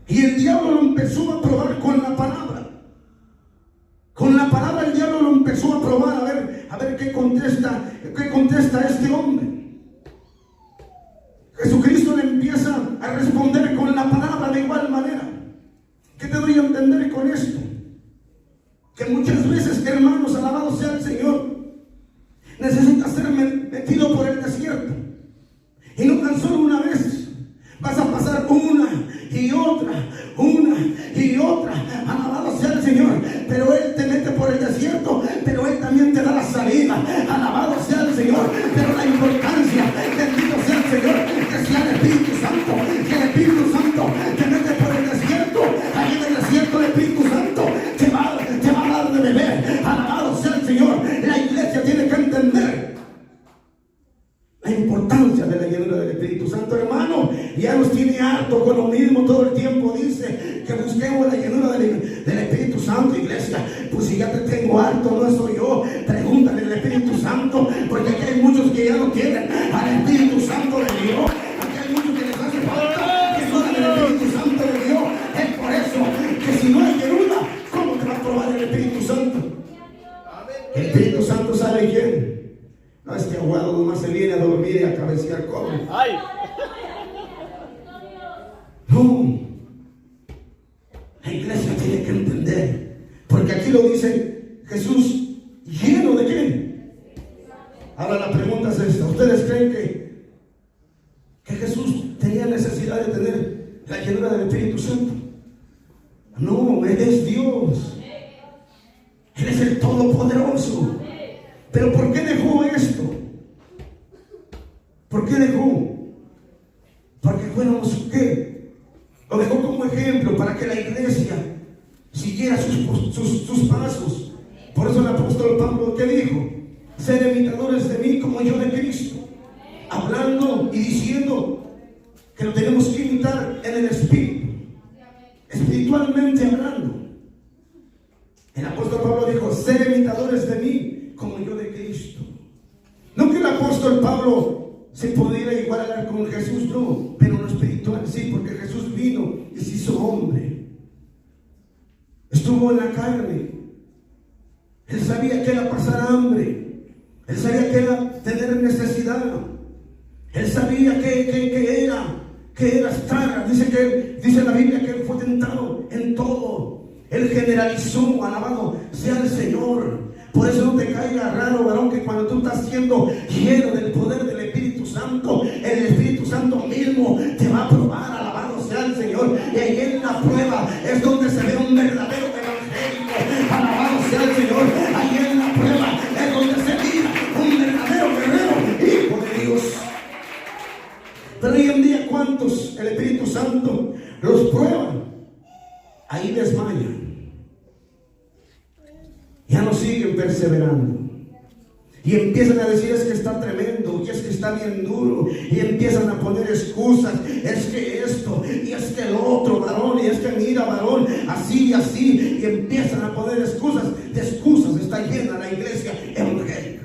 Y el diablo lo empezó a probar con la palabra. Con la palabra el diablo lo empezó a probar a ver qué contesta este hombre. Jesucristo le empieza a responder con la palabra de igual manera. ¿Qué te doy a entender con esto? Que muchas veces, hermanos, alabado sea el Señor, necesitas ser metido por el desierto. Y no tan solo una vez. Vas a pasar una y otra. Alabado sea el Señor. Pero Él te mete por el desierto, pero Él también te da la salida. Alabado sea el Señor. Pero la importancia, bendito sea el Señor, que sea el Espíritu Santo. Que el Espíritu Santo te mete por el desierto. Ahí en el desierto el Espíritu Santo te va a dar de beber. Alabado sea el Señor. La iglesia tiene que entender la importancia de la llenura del Espíritu Santo, hermano. Ya nos tiene harto con lo mismo todo el tiempo. Dice que busquemos la llenura del Espíritu Santo, iglesia. Pues si ya te tengo harto, no soy yo. Pregúntale al Espíritu Santo, porque aquí hay muchos que ya no tienen al Espíritu Santo de Dios. Aquí hay muchos que les hace falta que no den el Espíritu Santo de Dios. Es por eso que si no hay llenura, ¿cómo te va a probar el Espíritu Santo? El Espíritu Santo sabe quién. No, este aguado nomás se viene a dormir y a cabecear como. ¡Ay! No. La iglesia tiene que entender. Porque aquí lo dice Jesús, lleno de qué. Ahora la pregunta es esta. ¿Ustedes creen que Jesús tenía necesidad de tener la llenura del Espíritu Santo? No, Él es Dios. Él es el Todopoderoso. Pero ¿por qué dejó esto? ¿Por qué dejó? Porque fuéramos ¿qué? Lo dejó como ejemplo para que la iglesia siguiera sus pasos. Por eso el apóstol Pablo ¿qué dijo? Ser imitadores de mí como yo de Cristo. Hablando y diciendo que lo tenemos que imitar en el Espíritu. Espiritualmente hablando. El apóstol Pablo dijo, ser imitadores de mí como yo de Cristo. No que el apóstol Pablo se pudiera igualar con Jesús, no, pero en lo espiritual sí, porque Jesús vino y se hizo hombre. Estuvo en la carne. Él sabía que era pasar hambre. Él sabía que era tener necesidad. Él sabía que era estar. Dice la Biblia que él fue tentado en todo. Él generalizó, alabado sea el Señor. Por eso no te caiga raro, varón, que cuando tú estás siendo lleno del poder del Espíritu Santo, el Espíritu Santo mismo te va a probar, alabado sea el Señor. Y ahí en la prueba es donde se ve un verdadero evangélico, alabado sea el Señor. Ahí en la prueba es donde se mira un verdadero guerrero, hijo de Dios. Pero hoy en día, ¿cuántos el Espíritu Santo los prueban? Ahí desmayan. Ya no siguen perseverando. Y empiezan a decir, es que está tremendo, y es que está bien duro. Y empiezan a poner excusas, es que esto, y es que el otro, varón, y es que mira, varón, así y así. Y empiezan a poner poner excusas. De excusas está llena la iglesia evangélica.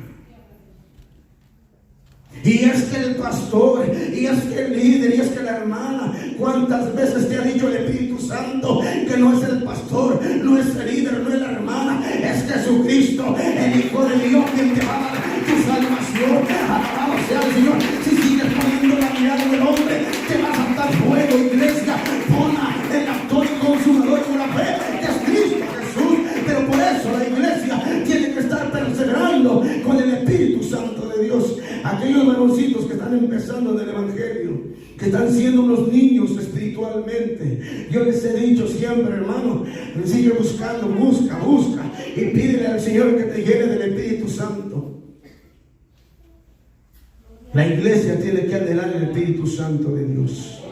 Y es que el pastor, y es que el líder, y es que la hermana, ¿cuántas veces te ha dicho el Espíritu Santo que no es el pastor, no es el líder, no es la hermana, es Jesucristo, el Hijo de Dios, quien te va a dar tu salvación? Alabado sea el Señor. Si sigues poniendo la mirada del hombre, te va a saltar fuego, iglesia. Pon el autor y consumador con la fe, que es Cristo Jesús. Pero por eso la iglesia tiene que estar perseverando con el Espíritu Santo de Dios. Aquellos varoncitos que están empezando en el evangelio, que están siendo unos niños espiritualmente, yo les he dicho siempre, hermano, sigue buscando, busca y pídele al Señor que te llene del Espíritu Santo. La iglesia tiene que anhelar el Espíritu Santo de Dios.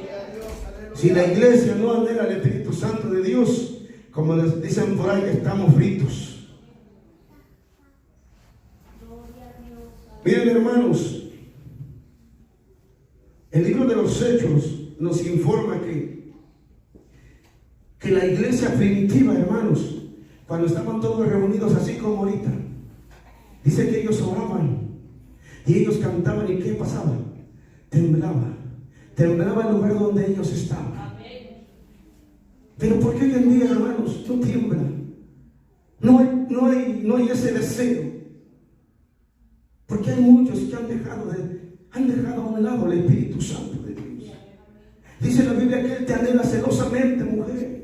Si la iglesia no anhela el Espíritu Santo de Dios, como les dicen por ahí, estamos fritos. Miren, hermanos, el libro de los Hechos nos informa que la iglesia primitiva, hermanos, cuando estaban todos reunidos así como ahorita, dice que ellos oraban y ellos cantaban. ¿Y qué pasaba? Temblaba el lugar donde ellos estaban. Pero ¿por qué hoy en día, hermanos, no tiembla? No hay ese deseo. Porque hay muchos que han dejado a un lado el Espíritu Santo de Dios. Dice la Biblia que Él te anhela celosamente, mujer.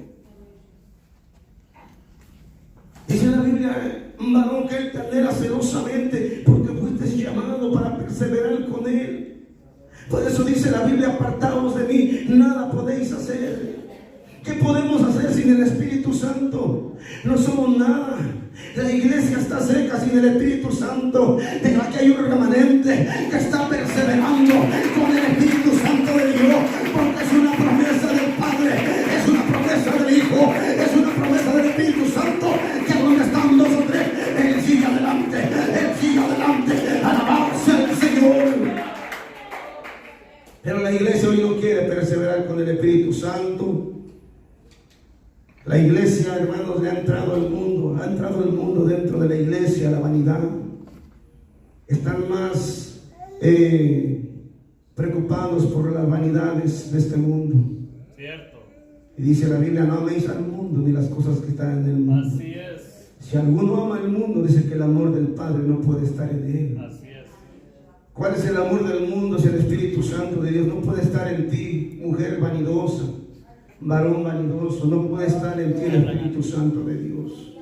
Dice la Biblia, varón, que Él te anhela celosamente, porque fuiste llamado para perseverar con Él. Por eso dice la Biblia, apartaos de mí, nada podéis hacer. ¿Qué podemos hacer sin el Espíritu Santo? No somos nada. La iglesia está seca sin el Espíritu Santo. Pero aquí hay un remanente que está perseverando con el Espíritu Santo de Dios, porque es una promesa del Padre, es una promesa del Hijo, es una promesa del Espíritu Santo, que donde están dos o tres, Él sigue adelante, Él sigue adelante. Alabado sea el Señor. Pero la iglesia hoy no quiere perseverar con el Espíritu Santo. La iglesia, hermanos, le ha entrado el mundo dentro de la iglesia, la vanidad. Están más preocupados por las vanidades de este mundo. Cierto. Y dice la Biblia, no améis al mundo ni las cosas que están en el mundo. Así es. Si alguno ama el mundo, dice que el amor del Padre no puede estar en él. Así es. ¿Cuál es el amor del mundo? Si el Espíritu Santo de Dios no puede estar en ti, mujer vanidosa, varón vanidoso, no puede estar en ti el Espíritu Santo de Dios.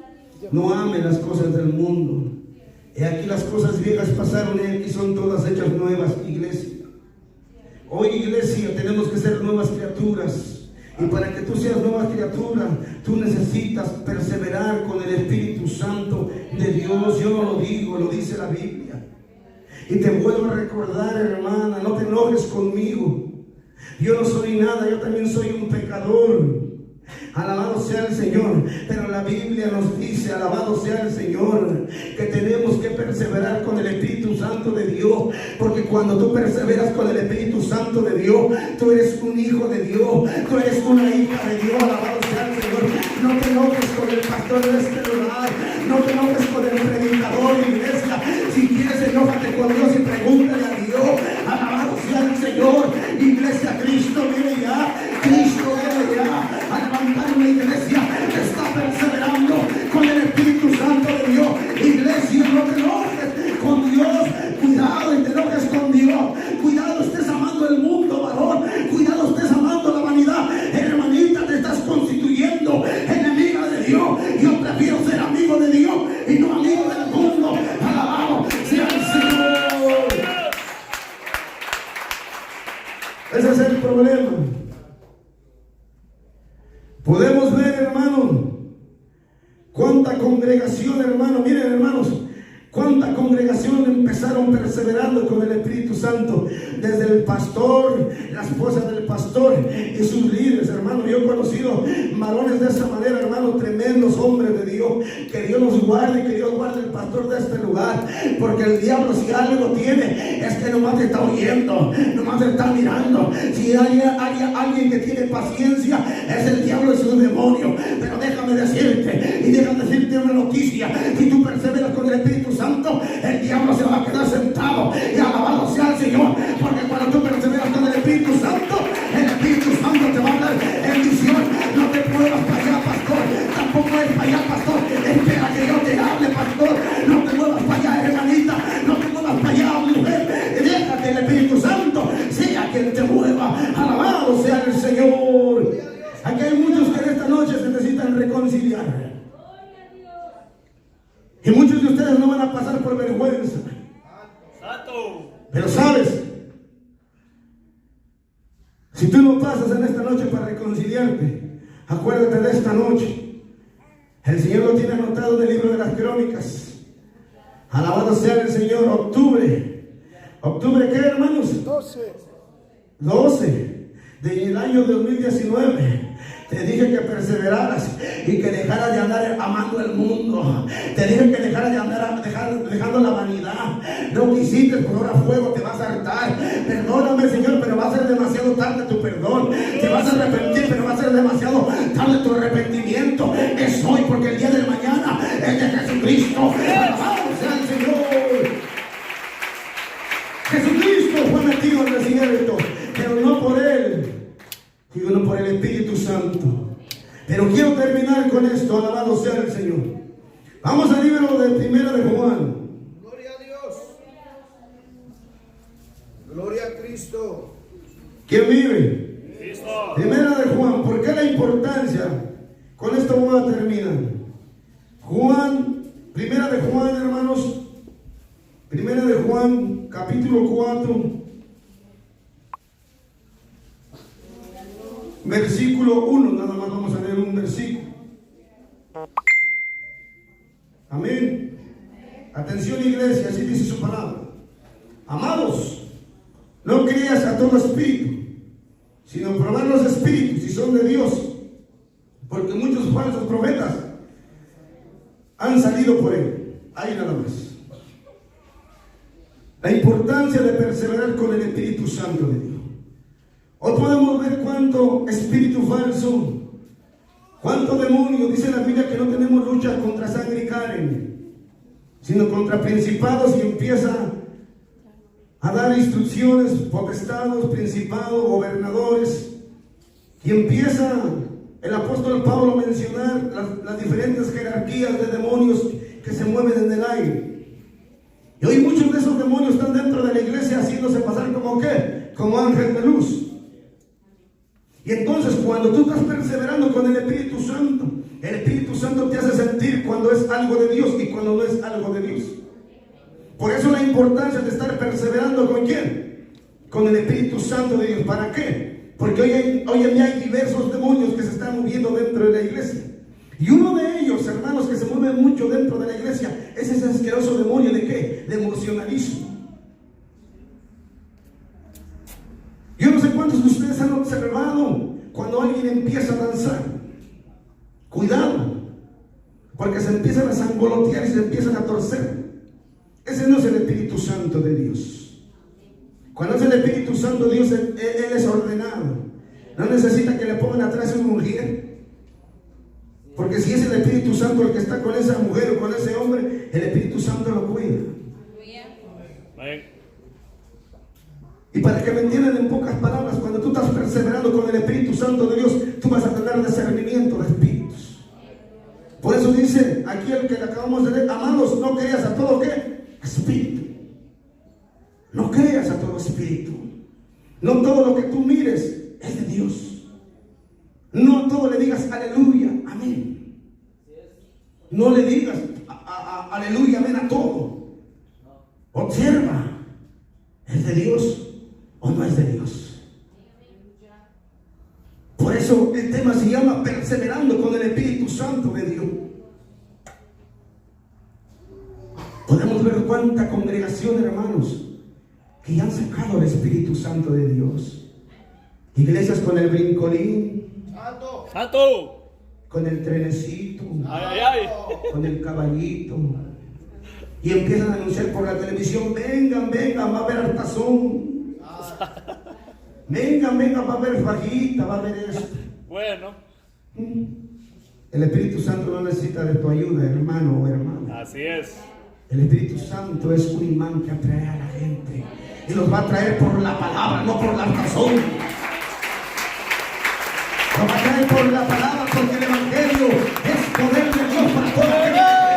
No ame las cosas del mundo. Y aquí las cosas viejas pasaron y aquí son todas hechas nuevas, iglesia. Hoy, iglesia, tenemos que ser nuevas criaturas. Y para que tú seas nueva criatura, tú necesitas perseverar con el Espíritu Santo de Dios. Yo no lo digo, lo dice la Biblia. Y te vuelvo a recordar, hermana, no te enojes conmigo. Yo no soy nada, yo también soy un pecador. Alabado sea el Señor. Pero la Biblia nos dice, alabado sea el Señor, que tenemos que perseverar con el Espíritu Santo de Dios. Porque cuando tú perseveras con el Espíritu Santo de Dios, tú eres un hijo de Dios, tú eres una hija de Dios. Alabado sea el Señor. No te enojes con el pastor de este lugar, no te enojes con el predicador, iglesia. Si quieres, enójate con Dios y pregúntale a Dios. Alabado sea el Señor. Iglesia, Cristo viene ya, Cristo viene ya a levantar una iglesia que está perseverando con el Espíritu Santo de Dios. Iglesia, no te enojes con Dios, cuidado y te enojes con Dios. Cuidado, estés amando el mundo, varón, cuidado, estés amando la vanidad. Hermanita, te estás constituyendo enemiga de Dios. Yo prefiero ser amigo de Dios y no amigo del mundo. Alabado sea el Señor. Ese es el problema. Podemos ver, hermano, cuánta congregación, hermano. Miren, hermanos, cuánta ¿Cuánta congregación empezaron perseverando con el Espíritu Santo? Desde el pastor, la esposa del pastor y sus líderes, hermano. Yo he conocido varones de esa manera, hermano, tremendos hombres de Dios. Que Dios los guarde, que Dios guarde el pastor de este lugar. Porque el diablo, si algo tiene, es que nomás te está oyendo, nomás te está mirando. Si hay alguien que tiene paciencia, es el diablo y su demonio. Pero déjame decirte, y déjame decirte una noticia: si tú perseveras con el Espíritu Santo, el diablo se va a quedar sentado, y alabado sea el Señor. Porque cuando tú perseveras con el Espíritu Santo te va a dar bendición. No te muevas para allá, pastor, tampoco es para allá, pastor. Espera que yo te hable, pastor. No te muevas para allá, hermanita, no te muevas para allá, mujer. Deja que el Espíritu Santo sea quien te mueva. Alabado sea el Señor. Aquí hay muchos que en esta noche se necesitan reconciliar. Y muchos de ustedes no van a pasar por vergüenza. Santo. Pero sabes, si tú no pasas en esta noche para reconciliarte, acuérdate de esta noche. El Señor lo tiene anotado en el libro de las crónicas. Alabado sea el Señor. Octubre. ¿Octubre qué, hermanos? 12 del año 2019. Te dije que perseveraras y que dejaras de andar amando el mundo. Te dije que dejaras de andar dejando la vanidad. No quisiste, por ahora fuego te vas a hartar. Perdóname, Señor, pero va a ser demasiado tarde tu perdón. Te vas a arrepentir, pero va a ser demasiado tarde tu arrepentimiento. Es hoy, porque el día de mañana es de Jesucristo. Alabado sea el Señor. Jesucristo fue metido en el desierto, pero no por él, sino por el Espíritu Santo. Pero quiero terminar con esto. Alabado sea el Señor. Vamos al libro de Primera de Juan. Gloria a Dios. Gloria a Cristo. ¿Quién vive? Cristo. Primera de Juan. ¿Por qué la importancia? Con esto voy a terminar. Juan, Primera de Juan, hermanos. Primera de Juan, capítulo 4. Versículo 1, nada más vamos a leer un versículo. Amén. Atención, iglesia, así dice su palabra. Amados, no creas a todo espíritu, sino probar los espíritus si son de Dios, porque muchos falsos profetas han salido por él. Ahí nada más. La importancia de perseverar con el Espíritu Santo de Dios. Hoy podemos ver cuánto espíritu falso, cuánto demonio. Dice la Biblia que no tenemos lucha contra sangre y carne, sino contra principados, y empieza a dar instrucciones, potestados, principados, gobernadores, y empieza el apóstol Pablo a mencionar las diferentes jerarquías de demonios que se mueven en el aire. Y hoy muchos de esos demonios están dentro de la iglesia haciéndose pasar como ¿qué? Como ángel de luz. Y entonces cuando tú estás perseverando con el Espíritu Santo te hace sentir cuando es algo de Dios y cuando no es algo de Dios. Por eso la importancia de estar perseverando ¿con quién? Con el Espíritu Santo de Dios. ¿Para qué? Porque hoy en día hay diversos demonios que se están moviendo dentro de la iglesia. Y uno de ellos, hermanos, que se mueve mucho dentro de la iglesia, es ese asqueroso demonio ¿de qué? De emocionalismo. Yo no sé cuántos de ustedes han observado cuando alguien empieza a danzar. Cuidado, porque se empiezan a sangolotear y se empiezan a torcer. Ese no es el Espíritu Santo de Dios. Cuando es el Espíritu Santo de Dios, Él es ordenado. No necesita que le pongan atrás un mujer. Porque si es el Espíritu Santo el que está con esa mujer o con ese hombre, el Espíritu Santo lo cuida. Y para que me entiendan en pocas palabras, cuando tú estás perseverando con el Espíritu Santo de Dios, tú vas a tener discernimiento de espíritus. Por eso dice aquí el que le acabamos de leer: amados, no creas a todo ¿qué? Espíritu. No creas a todo espíritu. No todo lo que tú mires es de Dios. No todo le digas aleluya, amén. No le digas aleluya, amén a todo. Observa, ¿es de Dios o no es de Dios? Por eso el tema se llama perseverando con el Espíritu Santo de Dios. Podemos ver cuánta congregación, hermanos, que ya han sacado el Espíritu Santo de Dios. Iglesias con el brincolín, Santo. Santo. con el trenecito, Ay, ay, ay. con el caballito. Y empiezan a anunciar por la televisión: vengan, vengan, va a haber hartazón. Vengan, vengan, va a haber fajita, va a haber esto. Bueno, El Espíritu Santo no necesita de tu ayuda, hermano o hermana. así es. El Espíritu Santo es un imán que atrae a la gente. Y los va a traer por la palabra, no por la razón. Los va a traer por la palabra, porque el Evangelio es poder de Dios para todo aquel que cree.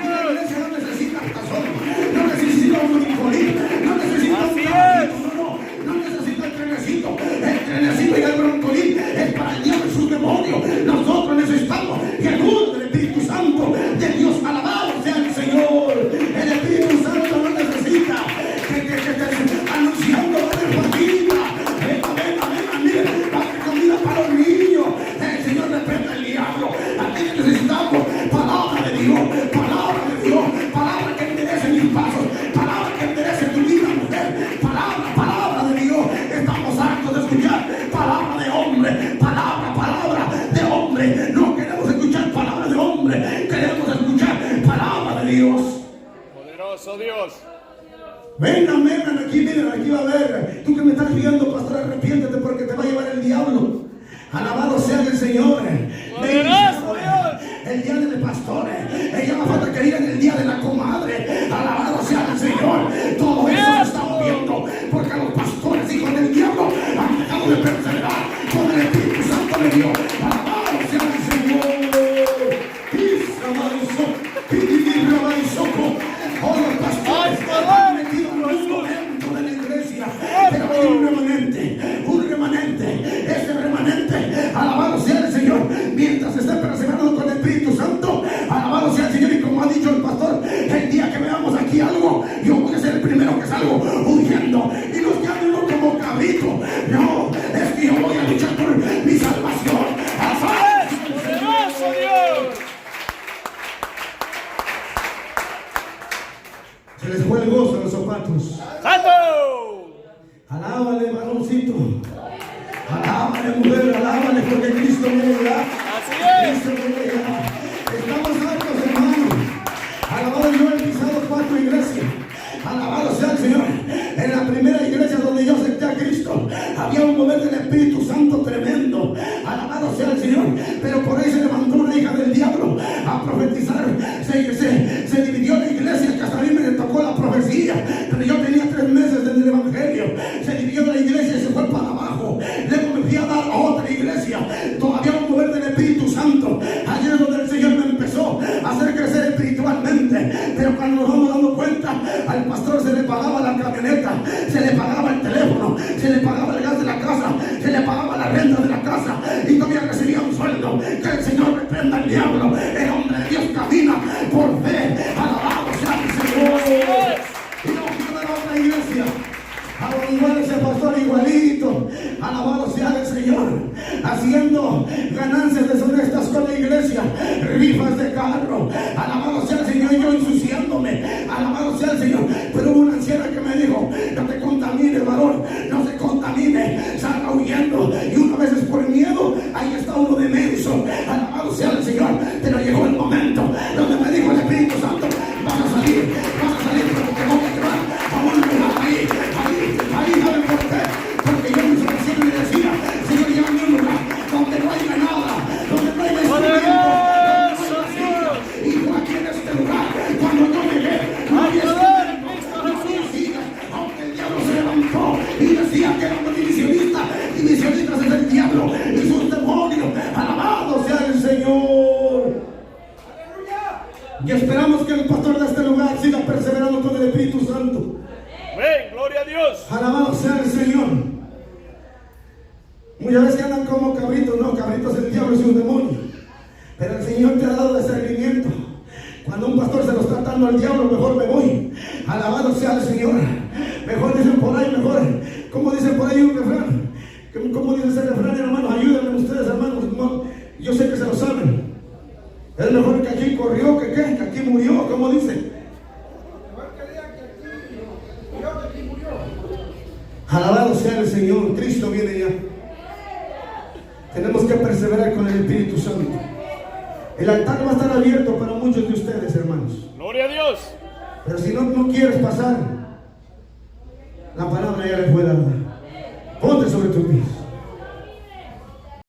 La iglesia no necesita razón, no necesita un brincolín, no necesita un Así caballito, no necesita el trenecito. El trenecito y el brincolín es para el diablo y sus demonios. Nosotros necesitamos que el luz del Espíritu Santo de Dios, alabado sea el Señor. El Espíritu Santo no necesita que estés anunciando la fajita. Mire, va a haber comida para los niños. El Señor reprenda al diablo. Aquí necesitamos palabra de Dios, palabra que enderece mis pasos, palabra que enderece tu vida, mujer, palabra de Dios. Estamos hartos de escuchar palabra de hombre, palabra de hombre. No queremos escuchar palabra de hombre, queremos escuchar palabra de Dios. Poderoso Dios. Vengan, vengan aquí, miren, aquí va a haber. Tú que me estás viendo, pastor, arrepiéntete porque te va a llevar el diablo. Alabado sea el Señor. Poderoso Dios. El día del pastor, ella no falta que ir en el día de la comadre. Alabado sea el Señor. Todo eso lo estamos viendo porque los pastores, hijos del diablo, han dejado de perseverar con el Espíritu Santo de Dios. Alabado sea el Señor. Oh, los pastores han metido dentro de la iglesia, pero hay un remanente, ese remanente, alabado sea el Señor, mientras esté perseverando con el Espíritu Santo, alabado sea el Señor. Y como ha dicho el pastor, el día que veamos aquí algo, yo voy a ser el primero que salgo huyendo, y los que andan como cabrito, no, es que yo voy a luchar por mi salvación. Poderoso Dios. Se les fue el gozo a los zapatos. Santo. Alábale, varoncito. Alábale, mujer, alábale, porque Cristo viene ya. Así es. Cristo viene ya. Estamos hartos, hermanos. Alabado, yo he pisado 4 iglesias. Alabado sea el Señor. En la primera iglesia donde yo acepté a Cristo, había un mover del Espíritu Santo tremendo. Alabado sea el Señor. Pero por ahí se levantó una hija del diablo a profetizar. Se dividió la iglesia, que hasta a mí me tocó la profecía. Pero yo tenía 3 meses en el Evangelio. Se dividió la iglesia y se fue para abajo. Luego me fui a dar a otra iglesia. Todavía un mover del Espíritu Santo. Allí es donde el Señor me empezó a hacer crecer espiritualmente. Pero cuando nos vamos dando cuenta, al pastor se le pagaba la camioneta, se le pagaba el teléfono, se le pagaba el gas de la casa, se le pagaba la renta de la casa, y todavía recibía un sueldo. Que el Señor reprenda al diablo. El hombre de Dios camina por fe. Alabado sea el Señor. Y no quiero ver a otra iglesia. Igual ese pastor igualito, alabado sea el Señor, haciendo ganancias deshonestas con la iglesia, rifas de carro, alabado sea el Señor, y yo ensuciándome, alabado sea el Señor. Pero hubo una anciana que me dijo: no te contamines, varón, no se contamine, salga huyendo. Y una vez es por miedo, ahí está uno de menso, alabado sea el Señor. Pero llegó el momento donde me dijo el Espíritu Santo: vas a salir, pero te voy a llevar a un lugar ahí, ¿saben por qué? Porque yo me ofrecí y le decía: Señor, llévame a un lugar donde no haya nada, donde no haya instrumento, y yo aquí en este lugar, cuando yo llegué, no había instrumento, no había sillas, aunque el diablo se levantó y decía que era un divisionista, y divisionistas es el diablo y sus demonios. Alabado sea el Señor. Y esperamos que el pastor de este lugar siga perseverando con el Espíritu Santo. Ven, gloria a Dios. Alabado sea el Señor. Muchas veces andan como cabritos. No, cabritos es el diablo y sus demonios. Pero el Señor te ha dado discernimiento. Cuando un pastor se lo está dando al diablo, mejor me voy. Alabado sea el Señor. Mejor dicen por ahí, mejor. Como dicen por ahí un refrán. ¿Cómo dice ese refrán, hermanos? Ayúdenme ustedes, hermanos. No, yo sé que se lo saben. Es mejor que aquí corrió que aquí murió. ¿Cómo dice? Alabado sea el Señor. Cristo viene ya. Tenemos que perseverar con el Espíritu Santo. El altar va a estar abierto para muchos de ustedes, hermanos. Gloria a Dios. Pero si no quieres pasar, la palabra ya les fue dada. Ponte sobre tus pies.